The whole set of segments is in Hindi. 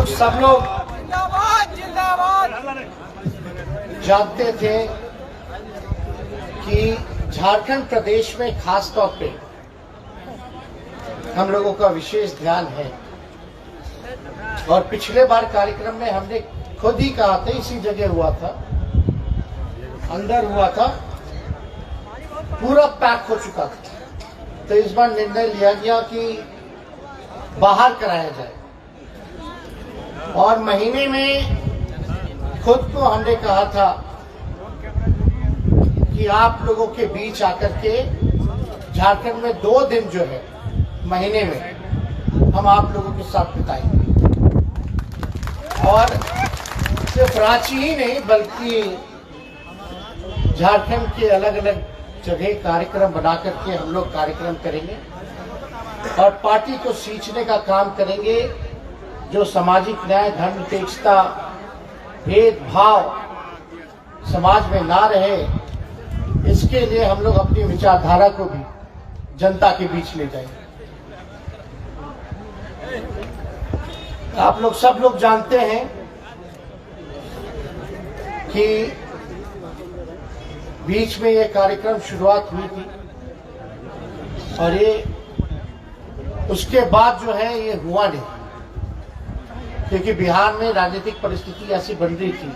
लोग सब लोग जानते थे कि झारखंड प्रदेश में खास तौर पे हम लोगों का विशेष ध्यान है और पिछले बार कार्यक्रम में हमने खुद ही कहा था, इसी जगह हुआ था, अंदर हुआ था, पूरा पैक हो चुका था। तो इस बार निर्णय लिया गया कि बाहर कराया जाए और महीने में खुद को हमने कहा था कि आप लोगों के बीच आकर के झारखंड में 2 दिन जो है महीने में हम आप लोगों के साथ बिताएंगे और सिर्फ रांची ही नहीं बल्कि झारखंड के अलग अलग जगह कार्यक्रम बना करके हम लोग कार्यक्रम करेंगे और पार्टी को सींचने का काम करेंगे। जो सामाजिक न्याय, धर्मनिरपेक्षता, भेदभाव समाज में ना रहे, इसके लिए हम लोग अपनी विचारधारा को भी जनता के बीच ले जाएंगे। आप लोग सब लोग जानते हैं कि बीच में ये कार्यक्रम शुरुआत हुई थी और ये उसके बाद जो है ये हुआ नहीं, क्योंकि बिहार में राजनीतिक परिस्थिति ऐसी बन रही थी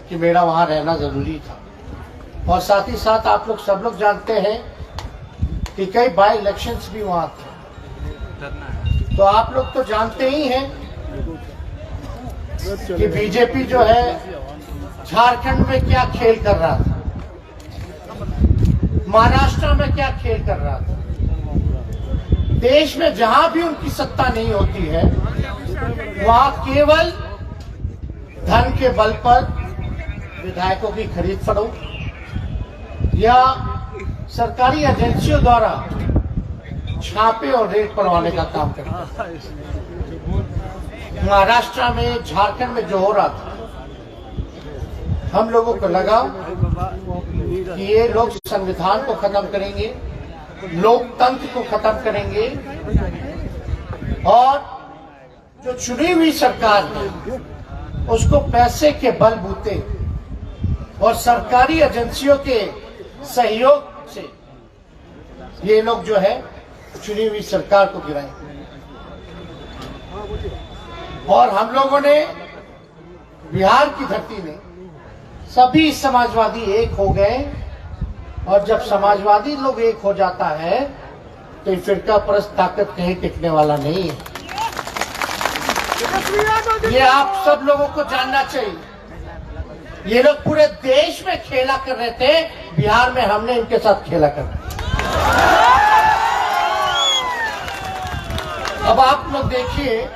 कि मेरा वहां रहना जरूरी था। और साथ ही साथ आप लोग सब लोग जानते हैं कि कई बाई इलेक्शंस भी वहां थे। तो आप लोग तो जानते ही हैं कि बीजेपी जो है झारखंड में क्या खेल कर रहा था, महाराष्ट्र में क्या खेल कर रहा था। देश में जहां भी उनकी सत्ता नहीं होती है वहां केवल धन के बल पर विधायकों की खरीद फरोख्त या सरकारी एजेंसियों द्वारा छापे और रेड करवाने का काम करता है। महाराष्ट्र में, झारखंड में जो हो रहा था, हम लोगों को लगा कि ये लोग संविधान को खत्म करेंगे, लोकतंत्र को खत्म करेंगे और जो चुनी हुई सरकार है उसको पैसे के बलबूते और सरकारी एजेंसियों के सहयोग से ये लोग जो है चुनी हुई सरकार को गिराएंगे। और हम लोगों ने बिहार की धरती में सभी समाजवादी एक हो गए और जब समाजवादी लोग एक हो जाता है तो फिरका परस्त ताकत कहीं टिकने वाला नहीं है। ये आप सब लोगों को जानना चाहिए। ये लोग पूरे देश में खेला कर रहे थे, बिहार में हमने इनके साथ खेला कर रहे। अब आप लोग देखिए,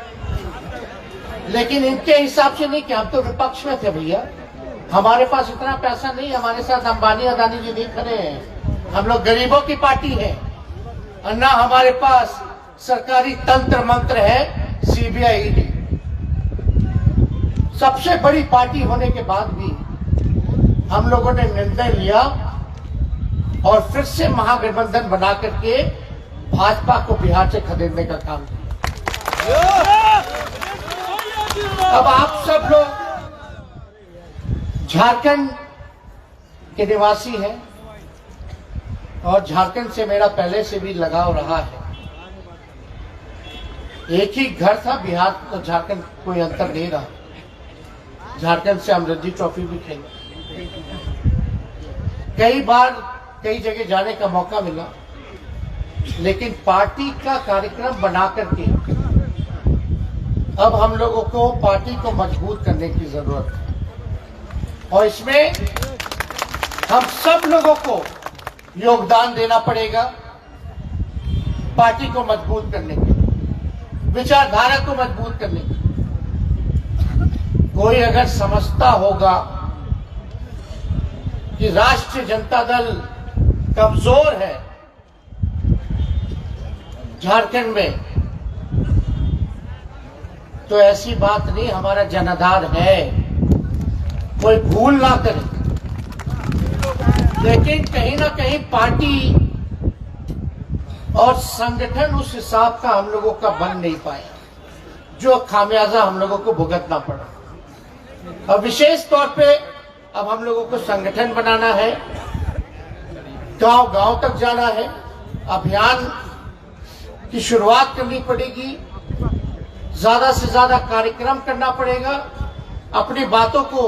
लेकिन इनके हिसाब से नहीं कि हम तो विपक्ष में थे भैया, हमारे पास इतना पैसा नहीं, हमारे साथ अंबानी अदानी जी नहीं खड़े हैं, हम लोग गरीबों की पार्टी है और ना हमारे पास सरकारी तंत्र मंत्र है, सीबीआई, ईडी। सबसे बड़ी पार्टी होने के बाद भी हम लोगों ने निर्णय लिया और फिर से महागठबंधन बना करके भाजपा को बिहार से खदेड़ने का काम किया। अब आप सब लोग झारखंड के निवासी हैं और झारखंड से मेरा पहले से भी लगाव रहा है। एक ही घर था, बिहार तो झारखंड कोई अंतर नहीं रहा। झारखंड से हम रणजी ट्रॉफी भी खेले, कई बार कई जगह जाने का मौका मिला, लेकिन पार्टी का कार्यक्रम बना करके अब हम लोगों को पार्टी को मजबूत करने की जरूरत है और इसमें हम सब लोगों को योगदान देना पड़ेगा। पार्टी को मजबूत करने के, विचारधारा को मजबूत करने के। कोई अगर समझता होगा कि राष्ट्रीय जनता दल कमजोर है झारखंड में, तो ऐसी बात नहीं, हमारा जनाधार है, कोई भूल ना करे। लेकिन कहीं ना कहीं पार्टी और संगठन उस हिसाब का हम लोगों का बन नहीं पाया जो खामियाजा हम लोगों को भुगतना पड़ा। और विशेष तौर पे अब हम लोगों को संगठन बनाना है, गांव गांव तक जाना है, अभियान की शुरुआत करनी पड़ेगी, ज्यादा से ज्यादा कार्यक्रम करना पड़ेगा, अपनी बातों को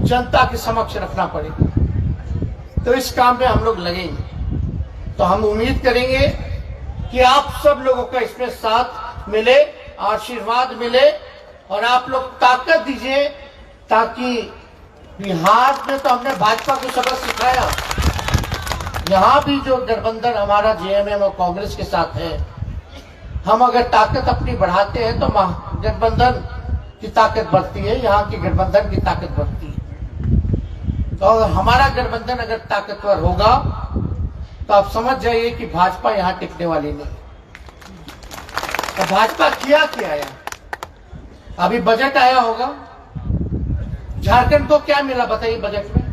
जनता के समक्ष रखना पड़ेगा। तो इस काम में हम लोग लगेंगे। तो हम उम्मीद करेंगे कि आप सब लोगों का इसमें साथ मिले, आशीर्वाद मिले और आप लोग ताकत दीजिए, ताकि बिहार में तो हमने भाजपा को सबक सिखाया, यहाँ भी जो गठबंधन हमारा जेएमएम और कांग्रेस के साथ है, हम अगर ताकत अपनी बढ़ाते हैं तो गठबंधन की ताकत बढ़ती है, यहाँ की गठबंधन की ताकत बढ़ती है। तो अगर हमारा गठबंधन अगर ताकतवर होगा तो आप समझ जाइए कि भाजपा यहाँ टिकने वाली नहीं। तो भाजपा किया आया, अभी बजट आया होगा, झारखंड को क्या मिला बताइए बजट में?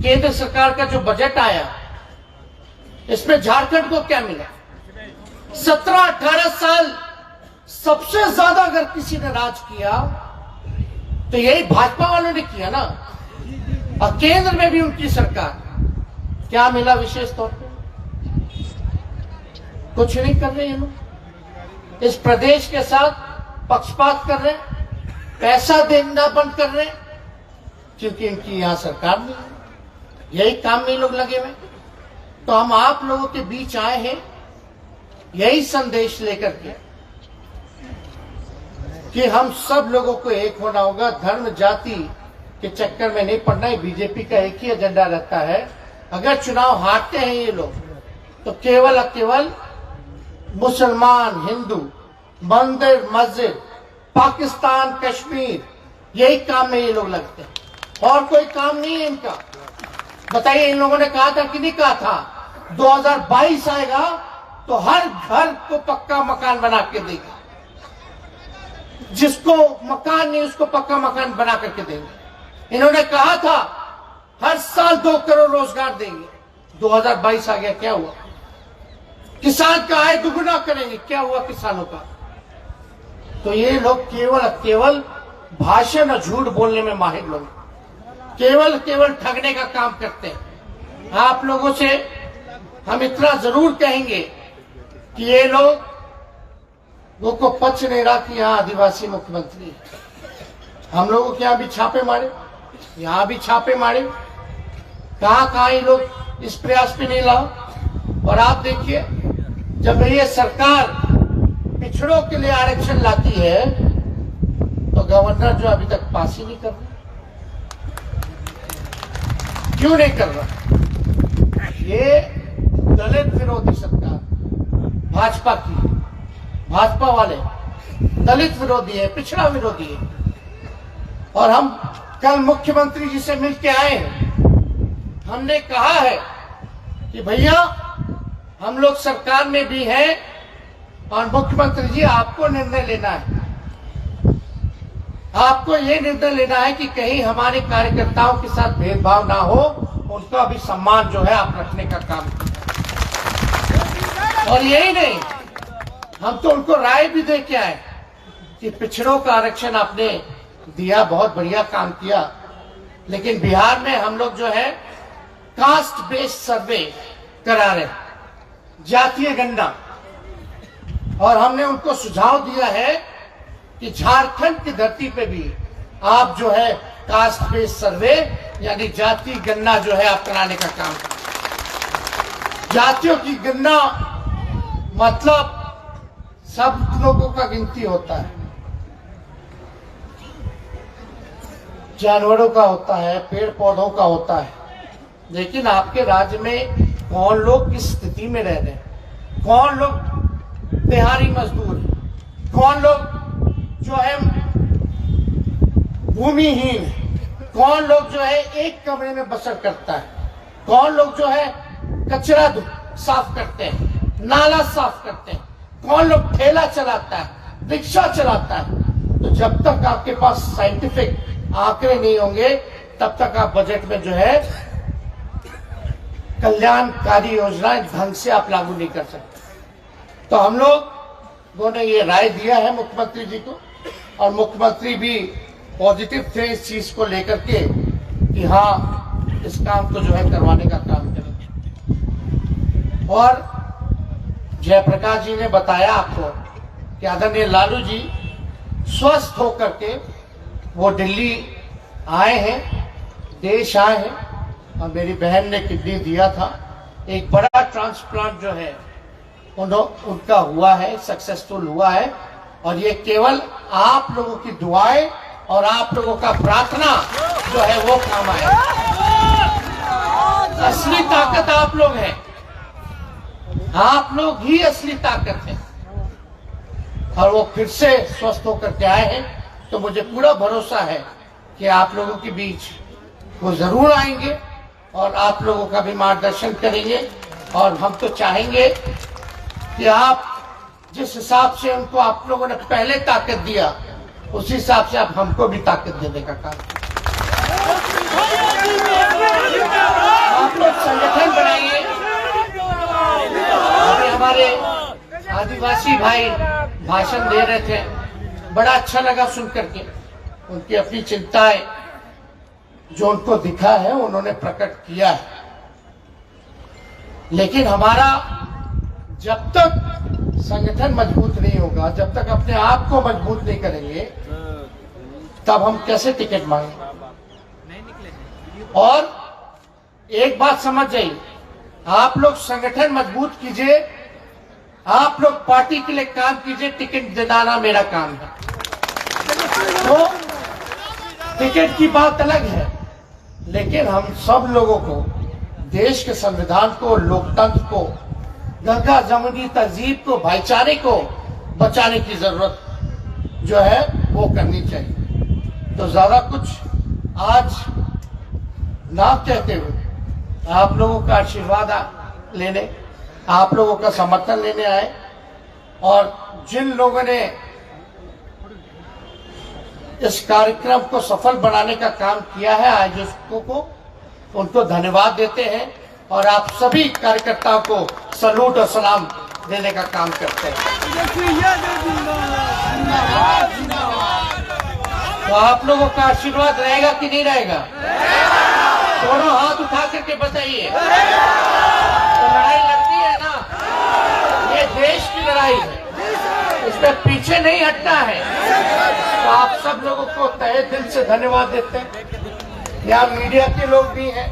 केंद्र सरकार का जो बजट आया इसमें झारखंड को क्या मिला? 17-18 साल सबसे ज्यादा अगर किसी ने राज किया तो यही भाजपा वालों ने किया ना। और केंद्र में भी उनकी सरकार, क्या मिला विशेष तौर पे? कुछ नहीं कर रहे हैं लोग। इस प्रदेश के साथ पक्षपात कर रहे हैं, पैसा देना बंद कर रहे हैं, क्योंकि इनकी यहां सरकार नहीं है। यही काम में लोग लगे हुए। तो हम आप लोगों के बीच आए हैं यही संदेश लेकर के कि हम सब लोगों को एक होना होगा, धर्म जाति के चक्कर में नहीं पड़ना है। बीजेपी का एक ही एजेंडा रहता है, अगर चुनाव हारते हैं ये लोग तो केवल और केवल मुसलमान, हिंदू, मंदिर, मस्जिद, पाकिस्तान, कश्मीर, यही काम में ये लोग लगते हैं और कोई काम नहीं है इनका। बताइए, इन लोगों ने कहा था कि नहीं कहा था 2022 आएगा तो हर घर को पक्का मकान बना के देगा, जिसको मकान नहीं उसको पक्का मकान बना करके देंगे। इन्होंने कहा था हर साल 2 करोड़ रोजगार देंगे। 2022 आ गया, क्या हुआ? किसान का आय दुगुना करेंगे, क्या हुआ किसानों का? तो ये लोग केवल भाषण और झूठ बोलने में माहिर लोग, केवल ठगने का काम करते हैं। आप लोगों से हम इतना जरूर कहेंगे कि ये लोगों को पच नहीं रहा कि यहाँ आदिवासी मुख्यमंत्री। हम लोगों के यहाँ भी छापे मारे, यहाँ भी छापे मारे, कहाँ ये लोग इस प्रयास पे नहीं लाओ। और आप देखिए, जब ये सरकार पिछड़ों के लिए आरक्षण लाती है तो गवर्नर जो अभी तक पास ही नहीं कर रहा। क्यों नहीं कर रहा? ये दलित विरोधी सरकार भाजपा की, भाजपा वाले दलित विरोधी है, पिछड़ा विरोधी है। और हम कल मुख्यमंत्री जी से मिलके आए हैं, हमने कहा है कि भैया हम लोग सरकार में भी हैं और मुख्यमंत्री जी आपको निर्णय लेना है, आपको ये निर्णय लेना है कि कहीं हमारे कार्यकर्ताओं के साथ भेदभाव ना हो, उनका भी सम्मान जो है आप रखने का काम करें। और यही नहीं, हम तो उनको राय भी दे के आए कि पिछड़ों का आरक्षण आपने दिया, बहुत बढ़िया काम किया, लेकिन बिहार में हम लोग जो है कास्ट बेस्ड सर्वे करा रहे, जातीय गणना। और हमने उनको सुझाव दिया है कि झारखंड की धरती पे भी आप जो है कास्ट बेस्ड सर्वे यानी जाति गणना जो है आप कराने का काम करें। जातियों की गणना मतलब सब लोगों का गिनती होता है, जानवरों का होता है, पेड़ पौधों का होता है, लेकिन आपके राज्य में कौन लोग किस स्थिति में रह रहे हैं, कौन लोग दिहाड़ी मजदूर है, कौन लोग जो है भूमिहीन है, कौन लोग जो है एक कमरे में बसर करता है, कौन लोग जो है कचरा साफ करते हैं, नाला साफ करते हैं, कौन लोग ठेला चलाता है, रिक्शा चलाता है। तो जब तक आपके पास साइंटिफिक आंकड़े नहीं होंगे तब तक आप बजट में जो है कल्याणकारी योजनाएं ढंग से आप लागू नहीं कर सकते। तो हम लोगों ने ये राय दिया है मुख्यमंत्री जी को और मुख्यमंत्री भी पॉजिटिव थे इस चीज को लेकर के कि हाँ इस काम को जो है करवाने का काम करेंगे। और जयप्रकाश जी ने बताया आपको कि आदरणीय लालू जी स्वस्थ होकर के वो दिल्ली आए हैं, देश आए हैं और मेरी बहन ने किडनी दिया था। एक बड़ा ट्रांसप्लांट जो है उनका हुआ है, सक्सेसफुल हुआ है। और ये केवल आप लोगों की दुआएं और आप लोगों का प्रार्थना जो है वो काम आया। असली ताकत आप लोग हैं, आप लोग ही असली ताकत है। और वो फिर से स्वस्थ होकर के आए हैं, तो मुझे पूरा भरोसा है कि आप लोगों के बीच वो जरूर आएंगे और आप लोगों का भी मार्गदर्शन करेंगे। और हम तो चाहेंगे कि आप जिस हिसाब से उनको आप लोगों ने पहले ताकत दिया, उसी हिसाब से आप हमको भी ताकत देने का काम। आप लोग संगठन बनाइए। हमारे आदिवासी भाई भाषण दे रहे थे, बड़ा अच्छा लगा सुन करके। उनकी अपनी चिंताएं जो उनको दिखा है उन्होंने प्रकट किया है। लेकिन हमारा जब तक संगठन मजबूत नहीं होगा, जब तक अपने आप को मजबूत नहीं करेंगे, तब हम कैसे टिकट मांगेंगे। और एक बात समझ जाइए, आप लोग संगठन मजबूत कीजिए, आप लोग पार्टी के लिए काम कीजिए, टिकट दिलाना मेरा काम है। तो टिकट की बात अलग है, लेकिन हम सब लोगों को देश के संविधान को, लोकतंत्र को, गंगा जमुनी तहजीब को, भाईचारे को बचाने की जरूरत जो है वो करनी चाहिए। तो ज्यादा कुछ आज ना कहते हुए आप लोगों का आशीर्वाद लेने, आप लोगों का समर्थन लेने आए। और जिन लोगों ने इस कार्यक्रम को सफल बनाने का काम किया है, आयोजकों को, उनको धन्यवाद देते हैं। और आप सभी कार्यकर्ताओं को सलूट और सलाम देने का काम करते हैं। तो आप लोगों का आशीर्वाद रहेगा कि नहीं रहेगा? दोनों हाथ उठा करके बताइए। तो लड़ाई लड़नी है ना, ये देश की लड़ाई है, इसमें पीछे नहीं हटना है। तो आप सब लोगों को तहे दिल से धन्यवाद देते हैं। यहाँ मीडिया के लोग भी हैं।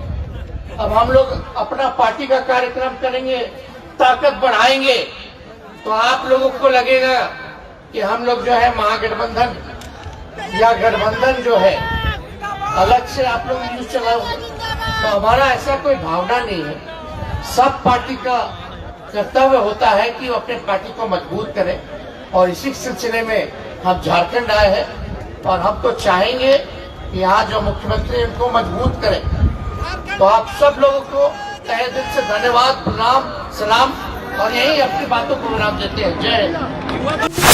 अब हम लोग अपना पार्टी का कार्यक्रम करेंगे, ताकत बढ़ाएंगे, तो आप लोगों को लगेगा कि हम लोग जो है महागठबंधन या गठबंधन जो है अलग से आप लोग न्यूज चलाओगे। तो हमारा ऐसा कोई भावना नहीं है। सब पार्टी का कर्तव्य होता है कि वो अपने पार्टी को मजबूत करे। और इसी सिलसिले में हम झारखंड आए हैं और हम तो चाहेंगे कि यहाँ जो मुख्यमंत्री उनको मजबूत करें। तो आप सब लोगों को तहे दिल से धन्यवाद, प्रणाम, सलाम। और यही अपनी बातों को विराम देते हैं। जय हिंद।